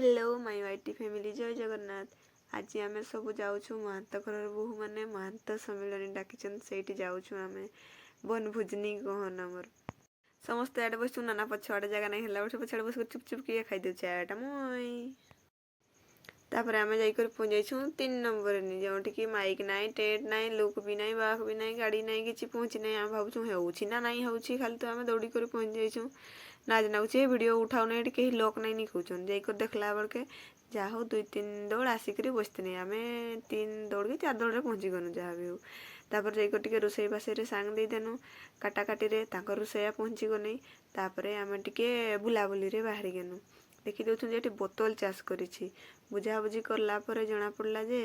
Hello my whitey family जय जगन्नाथ। आज आम सब जाऊँ महंत घर बोहू मैंने महंत सम्मिलन डाकिन से आम बनभोजनी कहन आमर समस्त आड़े बस नाना पछआड़े जगह नहीं है पछाड़े बस चुप चुप किए खाईदे आटा मुई तापर आम जाकर पहुँचाइछू 3 नंबर जो माइक नाई टेट नाई लुक भी नाई बाक भी नाई गाड़ी नाई किसी पहुँची ना आम भावुँ होना ना हो खाली तो आम दौड़ी कर पहुँच जाइछू नाच नाचे वीडियो उठाऊ ना कहीं लोक नहीं निकूचन जाकर देखला बेलके जा हो 2-3 दौड़ आसिक बसते आम 3 दौड़ कि 4 दौड़ पहुँची गनु जहाँ भी हो तापर जाकर टे रोसई बासे सांग देदेनु काटाकाटी रोसैया पहुँची गई तापर आम टे बुलाबुली बाहर गनु देखी दे बोतल चाष कर बुझाबुझी कलापर जना पड़ा जे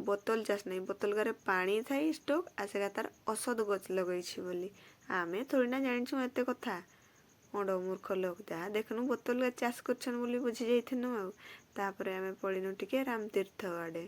बोतल चाष नहीं बोतल गारे पानी थाई स्टोक आसेगा तार औषध गच लगे बोली आमे थोड़ी ना जानिछू एते कथा अड़ मूर्ख लोक जहाँ देखनु बोतल चाष कर बुझी जाइनु आपर आम पड़ीनु टिके रामतीर्थ आड़े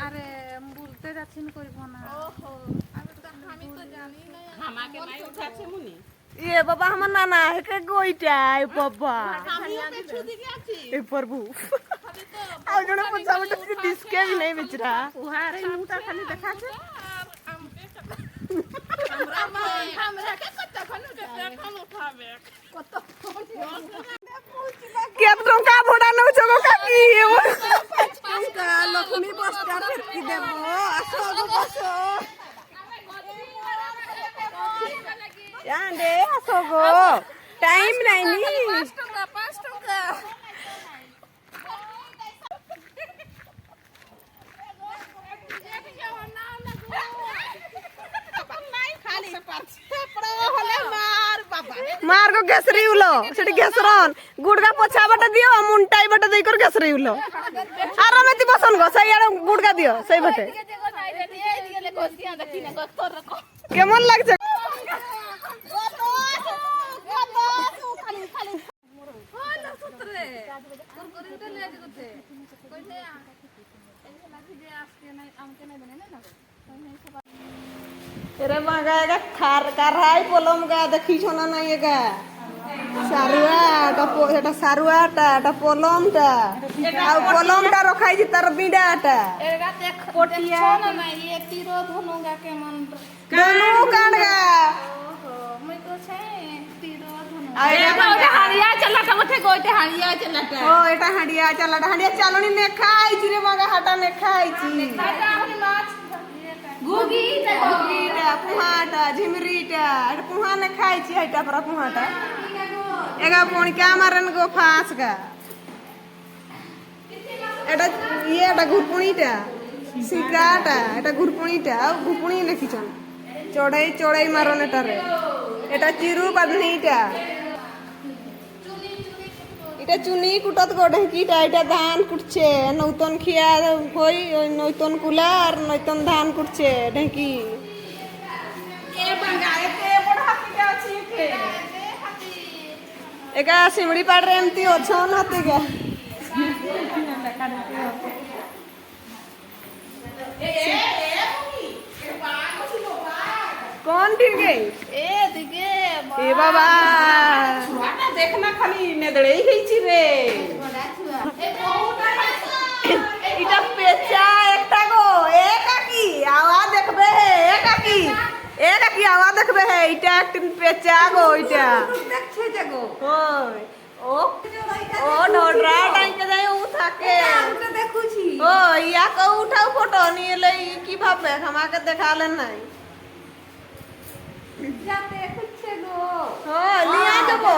আরে বলতে যাচ্ছেন কইব না আমি তো জানি না আমাকে নাই উঠাছে মুনি ये बाबा हमर नाना है के गोइटा ए बाबा আমি তো ছুদি গেছি ए प्रभु आ जने पछा बटे डिस्के भी नहीं बेच रहा उहारे मुटा खाली देखाছে हमरा के कत खनु देखन उठाबे कत केत टंका भोडा नउ जगो काकी टंका लक्ष्मी बस्ता फेकी देबो असो बसो यान दे असो गो टाइम नहीं नी 5 टंका मार को गेसरी उलो सेठी गेसरन गुडगा पोछा बटा दियो मुंटाई बटा देई कर गेसरी उलो आरामति बसन गो सही आरो गुडगा दियो सही बटे केमन लागছে अरे मागा खार कारहाई पोलम गा देखी छोना नहीं एगा सारुआटा एटा सारुआटा एटा पोलमटा आ पोलमटा रखाई जी तार बिडाटा एगा देख कोटिया छोना नहीं ये तीरो धनुगा के मन दोनों कांडगा ओहो मैं तो छे तीरो धनु एटा हाड़िया चलाटा मथे गोइते हाड़िया चलाटा ओ एटा हाड़िया चलाटा हाड़िया चालनी ने खाई जी रे मागा हाटा ने खाई जी खाटा हमनी माछ गुगीटा पुहाटा झिमरीटा पुहा ने खाई छी हटा पर पुहाटा एगा पोण क्या मारन गो फांस गा एटा ये एटा गुरपुणीटा सिकाटा एटा गुरपुणीटा आ गुरपुणी लेखिछन चढ़ाई चढ़ाई मारन एटारे एटा चिरु बाधनीटा এটা চুনি কুটত গড়ে কিটা এটা ধান কুটছে নতুন খিয়া হই নতুন কুলা আর নতুন ধান কুটছে ঢেকি এ বাঙ্গারে তে বড় হাতিটা আছে কে একা সিমড়ি পাড়রে এমতি অছন হাতিগা कौन गिर गई ए दिगे ए बाबा छुआटा देखना खाली नेदड़े ही छी रे ए बहुटा इटा पेचा एकटा गो ए काकी आवा देखबे हे ए काकी आवा देखबे हे इटा एकटिन पेचा गो इटा দেখছে জাগো ओय ओ ढोडरा टाइम के जाय उ थाके ওটা দেখুছি ओ या को उठाऊ फोटो नी लई की भाबे हमा के देखाले नहीं যাতে খুঁজছে গো हो लिया देबो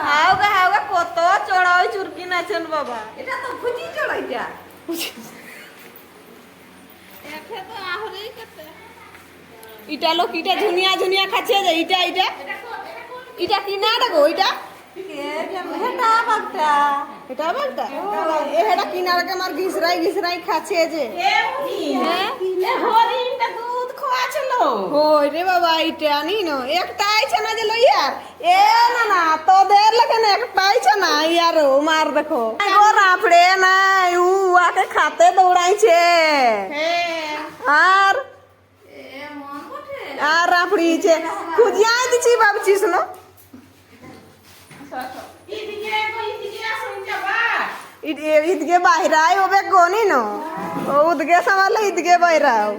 हाउगा कत चढ़ाई चुरकी नाचन बाबा এটা তো খুঁজি চড়াইটা ইটা লোক ইটা ঝুনিয়া ঝুনিয়া খাচ্ছে যে ইটা ইটা ইটা কি না ডাকো ইটা এটা বাগটা এটা কিনারকে আমার ঘিসরাই খাচ্ছে যে হই রে বাবা ইটা নি নো একটা আইছে না যে লইয়ার এ না না তোদের লাগেন একটা আইছে না ইয়ারো মার দেখো ও রাফড়ে না উ আকে খাতে দৌড়াইছে আর আর রাফড়িছে খুঁজিয়াই দিছি ভাবছি শুনো ইদগে বাহিরাই ওবে কোনি নো উদগে সামালে ইদগে বাহিরাও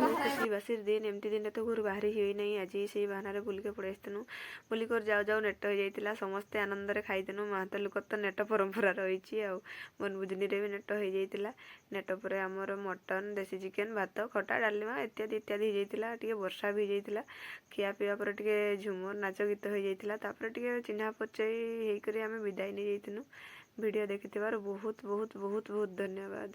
বাসির দিন এমতি দিনে তো ঘর বাহারি হই নাই আজি সেই বাহানারে বুলিকে পড়ে আসতেনু বুলি কর যাও যাও নেট হয়ে যাইতিলা ସମସ୍ତେ ଆନନ୍ଦରେ ଖାଇଦେନୁ ମାହାନ୍ତ ଲୋକ ତ ନେଟ ପରମ୍ପରା ରହିଛି ଆଉ ବନଭୋଜନୀରେ ବି ନେଟ ହେଇଯାଇଥିଲା ନେଟ ପରେ ଆମର ମଟନ ଦେଶୀ ଚିକେନ ଭାତ ଖଟା ଡାଲମା ଇତ୍ୟାଦି ଇତ୍ୟାଦି ହେଇଯାଇଥିଲା ଟିକେ ବର୍ଷା ବି ହେଇଯାଇଥିଲା ଖିଆ ପିଇବା ପରେ ଟିକେ ଝୁମର ନାଚ ଗୀତ ହେଇଯାଇଥିଲା ତାପରେ ଟିକେ ଚିହ୍ନା ପରିଚୟ ହେଇକରି ଆମେ ବିଦାୟ ନେଇଯାଇଥିନୁ ଭିଡ଼ିଓ ଦେଖିଥିବାରୁ ବହୁତ ବହୁତ ବହୁତ ବହୁତ ଧନ୍ୟବାଦ।